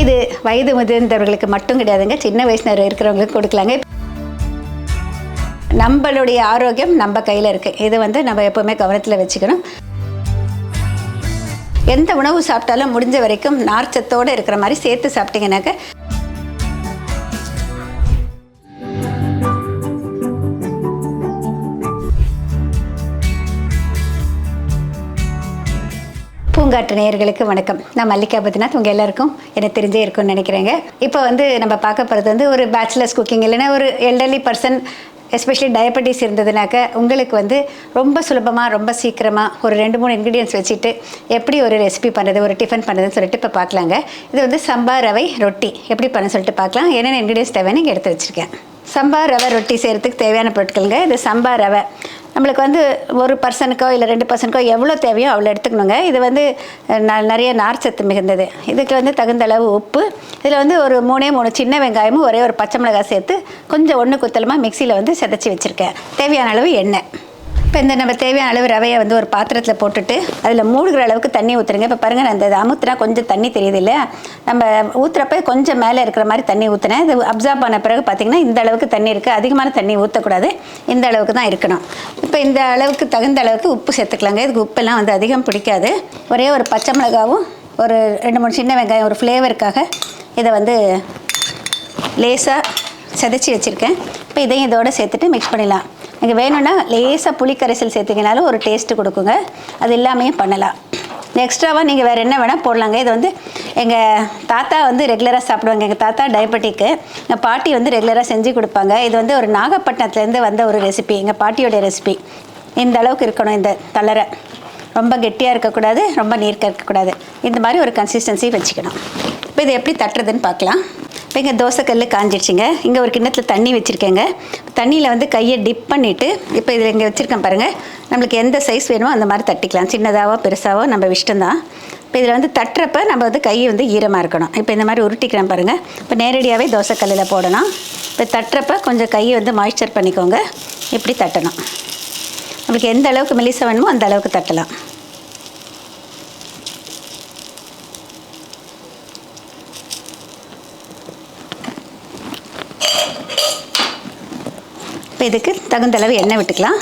இது வயது முதிர்ந்தவர்களுக்கு மட்டும் கிடையாதுங்க, சின்ன வயசுல இருக்கிறவங்களுக்கு கொடுக்கலாங்க. நம்மளுடைய ஆரோக்கியம் நம்ம கையில் இருக்குது. இது வந்து நம்ம எப்போவுமே கவனத்தில் வச்சுக்கணும். எந்த உணவு சாப்பிட்டாலும் முடிஞ்ச வரைக்கும் நார்ச்சத்தோடு இருக்கிற மாதிரி சேர்த்து சாப்பிட்டீங்கன்னாக்க பூங்காற்று நேயர்களுக்கு வணக்கம். நான் மல்லிகா பத்ரிநாத். உங்கள் எல்லாருக்கும் எனக்கு தெரிஞ்சே இருக்கும்னு நினைக்கிறேங்க. இப்போ வந்து நம்ம பார்க்க போகிறது வந்து ஒரு பேச்சுலர்ஸ் குக்கிங், இல்லைன்னா ஒரு எல்டர்லி பர்சன், எஸ்பெஷலி டயபெட்டிஸ் இருந்ததுனாக்க உங்களுக்கு வந்து ரொம்ப சுலபமாக ரொம்ப சீக்கிரமாக ஒரு 2-3 இன்க்ரீடியன்ஸ் வச்சுட்டு எப்படி ஒரு ரெசிபி பண்ணுறது, ஒரு டிஃபன் பண்ணுறதுன்னு சொல்லிட்டு இப்போ பார்க்கலாங்க. இது வந்து சம்பா ரவை ரொட்டி எப்படி பண்ண சொல்லிட்டு பார்க்கலாம். என்னென்ன இன்க்ரீடியன்ஸ் தேவைன்னு இங்கே எடுத்து வச்சுருக்கேன். சம்பா ரவை ரொட்டி செய்கிறதுக்கு தேவையான பொருட்களுங்க. இது சம்பா ரவை நம்மளுக்கு வந்து ஒரு பர்சனுக்கோ இல்லை 2 பர்சனுக்கோ எவ்வளோ தேவையோ அவ்வளோ எடுத்துக்கணுங்க. இது வந்து நிறைய நார்ச்சத்து மிகுந்தது. இதுக்கு வந்து தகுந்த அளவு உப்பு, இதில் வந்து ஒரு 3 சின்ன வெங்காயமும் ஒரே ஒரு பச்சை மிளகாய் சேர்த்து கொஞ்சம் ஒன்று குத்தலமாக மிக்சியில் வந்து செதைச்சி வச்சுருக்கேன். தேவையான அளவு எண்ணெய். இப்போ இந்த நம்ம தேவையான அளவு ரவையை வந்து ஒரு பாத்திரத்தில் போட்டுட்டு அதில் மூழ்கிற அளவுக்கு தண்ணி ஊற்றுருங்க. இப்போ பாருங்கள், நான் இந்த அமுத்துனா கொஞ்சம் தண்ணி தெரியுது இல்லை, நம்ம ஊற்றுறப்ப கொஞ்சம் மேலே இருக்கிற மாதிரி தண்ணி ஊற்றினேன். இது அப்சார்ப் ஆன பிறகு பார்த்திங்கன்னா இந்த அளவுக்கு தண்ணி இருக்குது. அதிகமான தண்ணி ஊற்றக்கூடாது, இந்த அளவுக்கு தான் இருக்கணும். இப்போ இந்த அளவுக்கு தகுந்த அளவுக்கு உப்பு சேர்த்துக்கலாங்க. இதுக்கு உப்பெல்லாம் வந்து அதிகம் பிடிக்காது. ஒரே ஒரு பச்சை மிளகாவும் ஒரு 2-3 சின்ன வெங்காயம் ஒரு ஃப்ளேவருக்காக இதை வந்து லேசாக செதைச்சி வச்சுருக்கேன். இப்போ இதையும் இதோடு சேர்த்துட்டு மிக்ஸ் பண்ணிடலாம். நீங்கள் வேணும்னா லேசாக புளிக்கரைசல் சேர்த்திங்கனாலும் ஒரு டேஸ்ட்டு கொடுக்குங்க. அது எல்லாமே பண்ணலாம். எக்ஸ்ட்ராவாக நீங்கள் வேறு என்ன வேணால் போடலாங்க. இது வந்து எங்கள் தாத்தா வந்து ரெகுலராக சாப்பிடுவாங்க. எங்கள் தாத்தா டயபெட்டிக்கு, எங்கள் பாட்டி வந்து ரெகுலராக செஞ்சு கொடுப்பாங்க. இது வந்து ஒரு நாகப்பட்டினத்துலேருந்து வந்த ஒரு ரெசிபி, எங்கள் பாட்டியோடைய ரெசிபி. இந்த அளவுக்கு இருக்கணும் இந்த தளரை. ரொம்ப கெட்டியாக இருக்கக்கூடாது, ரொம்ப நீர்க்க இருக்கக்கூடாது. இந்த மாதிரி ஒரு கன்சிஸ்டன்சி வச்சுக்கணும். இப்போ இது எப்படி தட்டுறதுன்னு பார்க்கலாம். இப்போ இங்கே தோசைக்கல் காஞ்சிடுச்சிங்க. இங்கே ஒரு கிண்ணத்தில் தண்ணி வச்சுருக்கேங்க. தண்ணியில் வந்து கையை டிப் பண்ணிவிட்டு இப்போ இதில் இங்கே வச்சுருக்கேன் பாருங்கள். நம்மளுக்கு எந்த சைஸ் வேணுமோ அந்த மாதிரி தட்டிக்கலாம். சின்னதாவோ பெருசாவோ நம்ம இஷ்டம்தான். இப்போ இதில் வந்து தட்டுறப்ப நம்ம வந்து கையை வந்து ஈரமாக இருக்கணும். இப்போ இந்த மாதிரி உருட்டிக்கிறேன் பாருங்கள். இப்போ நேரடியாகவே தோசைக்கல்லில் போடணும். இப்போ தட்டுறப்ப கொஞ்சம் கையை வந்து மாய்ஸ்சர் பண்ணிக்கோங்க. இப்படி தட்டணும். நம்மளுக்கு எந்த அளவுக்கு மெலிசா வேணுமோ அந்த அளவுக்கு தட்டலாம். இப்போ இதுக்கு தகுந்த அளவு எண்ணெய் விட்டுக்கலாம்.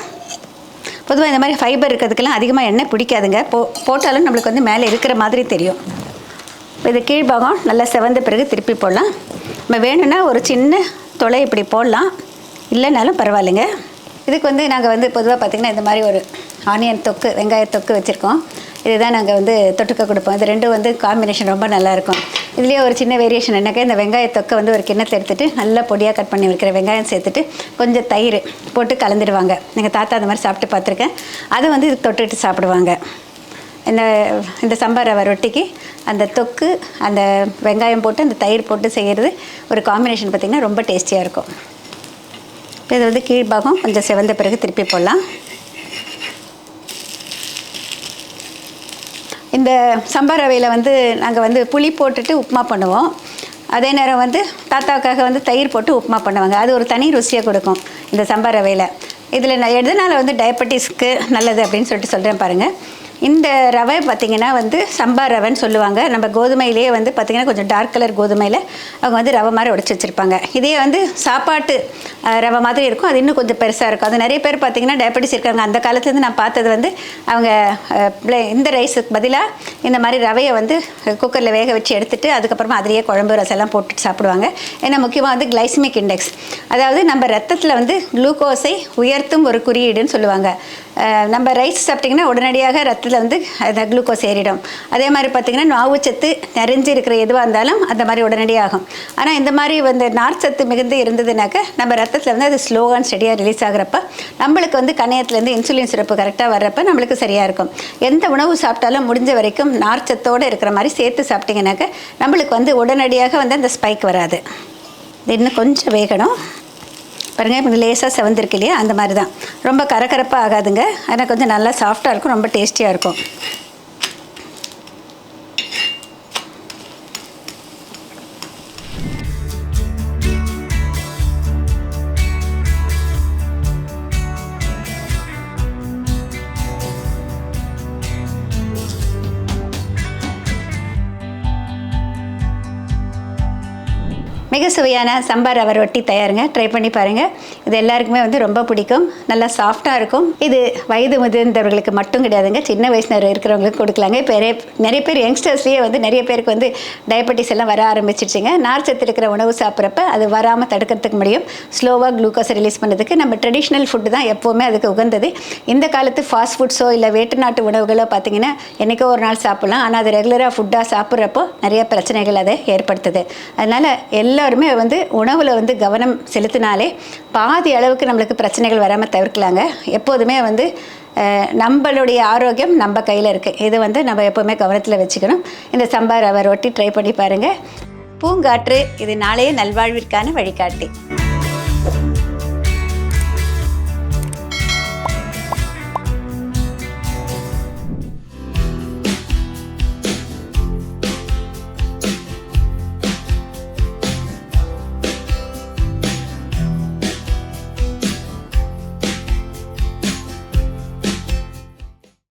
பொதுவாக இந்த மாதிரி ஃபைபர் இருக்கிறதுக்கெல்லாம் அதிகமாக எண்ணெய் பிடிக்காதுங்க. போட்டாலும் நம்மளுக்கு வந்து மேலே இருக்கிற மாதிரி தெரியும். இப்போ இது கீழ்பாகம் நல்லா செவந்த பிறகு திருப்பி போடலாம். நம்ம வேணும்னா ஒரு சின்ன தொலை இப்படி போடலாம், இல்லைனாலும் பரவாயில்லைங்க. இதுக்கு வந்து நாங்கள் வந்து பொதுவாக பார்த்திங்கன்னா இந்த மாதிரி ஒரு ஆனியன் தொக்கு, வெங்காய தொக்கு வச்சுருக்கோம். இதுதான் நாங்கள் வந்து தொட்டுக்க கொடுப்போம். இது ரெண்டும் வந்து காம்பினேஷன் ரொம்ப நல்லாயிருக்கும். இதுலேயே ஒரு சின்ன வேரியேஷன் என்னக்கா, இந்த வெங்காய தொக்கை வந்து ஒரு கிண்ணத்தை எடுத்துகிட்டு நல்லா பொடியாக கட் பண்ணி வைக்கிற வெங்காயம் சேர்த்துட்டு கொஞ்சம் தயிர் போட்டு கலந்துடுவாங்க. எங்கள் தாத்தா அந்த மாதிரி சாப்பிட்டு பார்த்துருக்கேன். அது வந்து இது தொட்டுட்டு சாப்பிடுவாங்க. இந்த சம்பா ரவை ரொட்டிக்கு அந்த தொக்கு, அந்த வெங்காயம் போட்டு அந்த தயிர் போட்டு செய்கிறது ஒரு காம்பினேஷன் பார்த்திங்கன்னா ரொம்ப டேஸ்டியாக இருக்கும். இது வந்து கீழ்பாகம் கொஞ்சம் செவந்த பிறகு திருப்பி போடலாம். இந்த சம்பா ரவையில் வந்து நாங்கள் வந்து புளி போட்டுட்டு உப்புமா பண்ணுவோம். அதே நேரம் வந்து தாத்தாவுக்காக வந்து தயிர் போட்டு உப்புமா பண்ணுவாங்க. அது ஒரு தனி ருசியாக கொடுக்கும் இந்த சம்பா ரவையில். இதில் நான் எதனால் வந்து டயபெட்டிஸ்க்கு நல்லது அப்படின்னு சொல்கிறேன் பாருங்கள். இந்த ரவை பார்த்திங்கன்னா வந்து சம்பா ரவைன்னு சொல்லுவாங்க. நம்ம கோதுமையிலேயே வந்து பார்த்திங்கன்னா கொஞ்சம் டார்க் கலர் கோதுமையில் அவங்க வந்து ரவை மாதிரி உடச்சி வச்சுருப்பாங்க. இதே வந்து சாப்பாட்டு ரவை மாதிரி இருக்கும், அது இன்னும் கொஞ்சம் பெருசாக இருக்கும். அது நிறைய பேர் பார்த்திங்கன்னா டயபெட்டிஸ் இருக்காங்க. அந்த காலத்துலேருந்து நான் பார்த்தது வந்து அவங்க இந்த ரைஸுக்கு பதிலாக இந்த மாதிரி ரவையை வந்து குக்கரில் வேக வச்சு எடுத்துகிட்டு அதுக்கப்புறமா அதிலேயே குழம்பு ரசம்லாம் போட்டுட்டு சாப்பிடுவாங்க. ஏன்னா முக்கியமாக வந்து கிளைசிமிக் இண்டெக்ஸ், அதாவது நம்ம ரத்தத்தில் வந்து குளுக்கோஸை உயர்த்தும் ஒரு குறியீடுன்னு சொல்லுவாங்க. நம்ம ரைஸ் சாப்பிட்டிங்கன்னா உடனடியாக ரத்தத்தில் வந்து அந்த குளுக்கோஸ் ஏறிடும். அதே மாதிரி பார்த்திங்கன்னா நாவுச்சத்து நிறைஞ்சு இருக்கிற எதுவாக இருந்தாலும் அந்த மாதிரி உடனடியாகும். ஆனால் இந்த மாதிரி வந்து நார்ச்சத்து மிகுந்து இருந்ததுனாக்க நம்ம ரத்தத்தில் வந்து அது ஸ்லோ அண்ட் ஸ்டெடியாக ரிலீஸ் ஆகிறப்ப நம்மளுக்கு வந்து கணையத்துலேருந்து இன்சுலின் சுரப்பு கரெக்டாக வர்றப்ப நம்மளுக்கு சரியாக இருக்கும். எந்த உணவு சாப்பிட்டாலும் முடிஞ்ச வரைக்கும் நார்ச்சத்தோடு இருக்கிற மாதிரி சேர்த்து சாப்பிட்டிங்கனாக்க நம்மளுக்கு வந்து உடனடியாக வந்து அந்த ஸ்பைக் வராது. இது இன்னும் கொஞ்சம் வேகணும் பாருங்கள். இப்போ லேசாக செவந்திருக்கு இல்லையா, அந்த மாதிரி தான். ரொம்ப கரகரப்பாக ஆகாதுங்க. ஆனால் கொஞ்சம் நல்லா சாஃப்டாக இருக்கும், ரொம்ப டேஸ்டியாக இருக்கும். மிக சுவையான சம்பா ரவை ரொட்டி தயாருங்க. ட்ரை பண்ணி பாருங்கள். இது எல்லாருக்குமே வந்து ரொம்ப பிடிக்கும். நல்லா சாஃப்டாக இருக்கும். இது வயது முதிர்ந்தவர்களுக்கு மட்டும் கிடையாதுங்க, சின்ன வயசில் இருக்கிறவங்களுக்கு கொடுக்கலாங்க. இப்போ நிறைய பேர் யங்ஸ்டர்ஸ்லேயே வந்து நிறைய பேருக்கு வந்து டயபெட்டிஸ் எல்லாம் வர ஆரம்பிச்சிடுச்சுங்க. நார்ச்சத்து இருக்கிற உணவு சாப்பிட்றப்ப அது வராமல் தடுக்கிறதுக்கு முடியும். ஸ்லோவாக குளுக்கோஸை ரிலீஸ் பண்ணுறதுக்கு நம்ம ட்ரெடிஷ்னல் ஃபுட்டு தான் எப்போவுமே அதுக்கு உகந்தது. இந்த காலத்து ஃபாஸ்ட் ஃபுட்ஸோ இல்லை வேட்டு நாட்டு உணவுகளோ பார்த்திங்கன்னா என்றைக்கோ ஒரு நாள் சாப்பிட்லாம். ஆனால் அது ரெகுலராக ஃபுட்டாக சாப்பிட்றப்போ நிறைய பிரச்சனைகள் அதை ஏற்படுத்துது. அதனால் எல்லாருமே வந்து உணவில் வந்து கவனம் செலுத்தினாலே பாதி அளவுக்கு நம்மளுக்கு பிரச்சனைகள் வராமல் தவிர்க்கலாங்க. எப்போதுமே வந்து நம்மளுடைய ஆரோக்கியம் நம்ம கையில் இருக்குது. இது வந்து நம்ம எப்போவுமே கவனத்தில் வச்சுக்கணும். இந்த சம்பா ரவை ரொட்டி ட்ரை பண்ணி பாருங்கள். பூங்காற்று இது நாளைய நல்வாழ்விற்கான வழிகாட்டி.